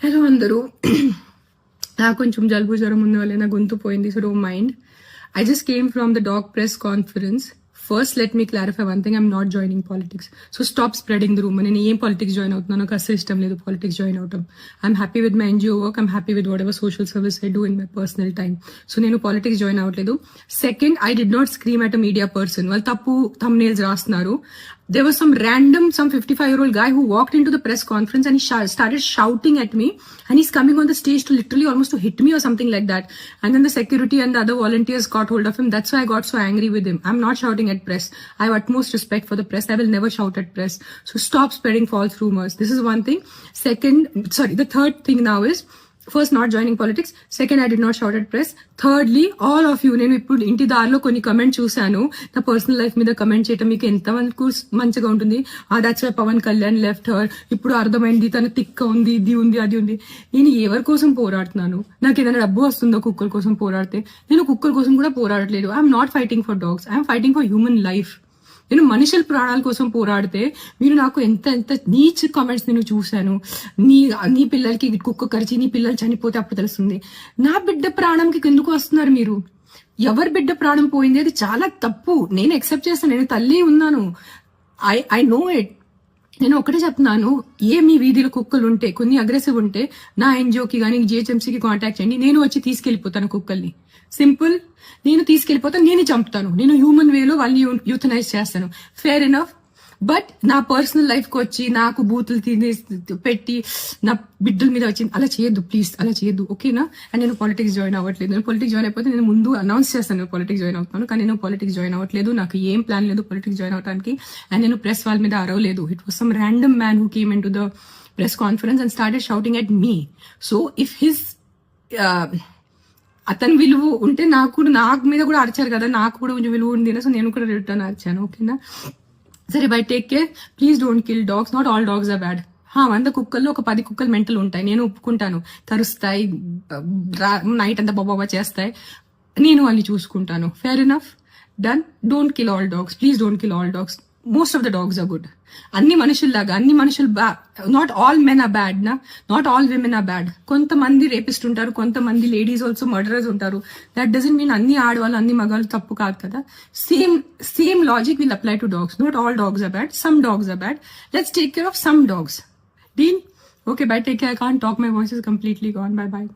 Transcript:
Hello అందరూ. నాకు కొంచెం జలుబు జ్వరం ఉంది వల్ల నా గొంతు పోయింది, so don't mind. I just came from the dog press conference. First, let me clarify one thing. I'm not joining politics. So stop spreading the rumor. నేను ఏం పాలిటిక్స్ జాయిన్ అవుతున్నాను, నాకు అసలు ఇష్టం లేదు పాలిటిక్స్ జాయిన్ అవటం. I'm happy with my NGO work. I'm happy with whatever social service I do in my personal time. So నేను politics join అవ్వట్లేదు. Second, I did not scream at a media person. వాళ్ళు తప్పు thumbnails రాస్తున్నారు. There was some 55-year-old guy who walked into the press conference and he started shouting at me, and he's coming on the stage to literally almost to hit me or something like that. And then the security and the other volunteers got hold of him. That's why I got so angry with him. I'm not shouting at press. I have utmost respect for the press. I will never shout at press. So stop spreading false rumors. This is one thing. The third thing now is, first not joining politics. Second, I did not shout at press. Thirdly, all of you, నేను ఇప్పుడు ఇంటి దారిలో కొన్ని comment చూశాను. నా personal life మీద comment చేయటం మీకు ఎంత మంచిగా ఉంటుంది. That's why Pawan Kalyan left her. ఇప్పుడు అర్థమైంది తన తిక్క ఉంది, ఇది ఉంది, అది ఉంది. నేను ఎవరి కోసం పోరాడుతున్నాను? నాకు ఏదైనా డబ్బు వస్తుందో కుక్కల కోసం పోరాడితే? నేను కుక్కల కోసం కూడా పోరాడట్లేదు. I'm not fighting for dogs, I'm fighting for human life. నేను మనుషుల ప్రాణాల కోసం పోరాడితే మీరు నాకు ఎంత నీచ్ కామెంట్స్ నేను చూశాను. నీ పిల్లలకి కుక్క కరిచి నీ పిల్లలు చనిపోతే అప్పుడు తెలుస్తుంది. నా బిడ్డ ప్రాణంకి ఎందుకు వస్తున్నారు మీరు? ఎవరి బిడ్డ ప్రాణం పోయింది అది చాలా తప్పు. నేను ఎక్సెప్ట్ చేస్తాను, నేను తల్లి ఉన్నాను. I know it. నేను ఒకటే చెప్తున్నాను, మీ వీధిలో కుక్కలు ఉంటే, కొన్ని అగ్రెసివ్ ఉంటే నా ఎన్జిఓకి కానీ జిహెచ్ఎంసీకి కాంటాక్ట్ చేయండి. నేను వచ్చి తీసుకెళ్లిపోతాను కుక్కల్ని. సింపుల్. నేను తీసుకెళ్లిపోతాను, నేనే చంపుతాను. నేను హ్యూమన్ వేలో వాళ్ళని యూథనైజ్ చేస్తాను. Fair enough. బట్ నా పర్సనల్ లైఫ్ కి వచ్చి నాకు బూతులు పెట్టి నా బిడ్డల మీద వచ్చి అలా చేయొద్దు ప్లీజ్, అలా చేయొద్దు, ఓకేనా? అండ్ నేను పాలిటిక్స్ జాయిన్ అవ్వట్లేదు. నేను పాలిటిక్స్ జాయిన్ అయిపోతే నేను ముందు అనౌన్స్ చేస్తాను నేను పాలిటిక్స్ జాయిన్ అవుతాను. కానీ నేను పాలిటిక్స్ జాయిన్ అవ్వట్లేదు. నాకు ఏం ప్లాన్ లేదు పాలిటిక్స్ జాయిన్ అవడానికి. అండ్ నేను ప్రెస్ వాళ్ళ మీద అరవలేదు. It was some random man who came in to the press conference and started shouting at me. So if his అతని విలువ ఉంటే నాకు మీద కూడా అరిచారు కదా, నాకు కూడా కొంచెం విలువ ఉంది. సో నేను కూడా రిటర్న్ అరిచాను, ఓకేనా? సరే, bye take care. Please don't kill dogs. Not all dogs are bad. 100 కుక్కల్లో ఒక 10 కుక్కలు మెంటల్ ఉంటాయి, నేను ఒప్పుకుంటాను. కరుస్తాయి, నైట్ అంతా బాబా చేస్తాయి, నేను వాళ్ళని చూసుకుంటాను. Fair enough, done. Don't kill all dogs. Please don't kill all dogs. Most of the dogs are good. అన్ని మనుషుల్లాగా అన్ని మనుషులు not all men are bad నా, not all women are bad. కొంతమంది రేపిస్ట్ ఉంటారు, కొంతమంది లేడీస్ ఆల్సో మర్డరర్స్ ఉంటారు. That doesn't mean అన్ని ఆడవాళ్ళు అన్ని మగాళ్ళు తప్పు కాదు కదా. Same logic will apply to dogs. Not all dogs are bad, some dogs are bad. Let's take care of some dogs. Deal? Okay, bye, take care. I can't talk, my voice is completely gone. Bye bye.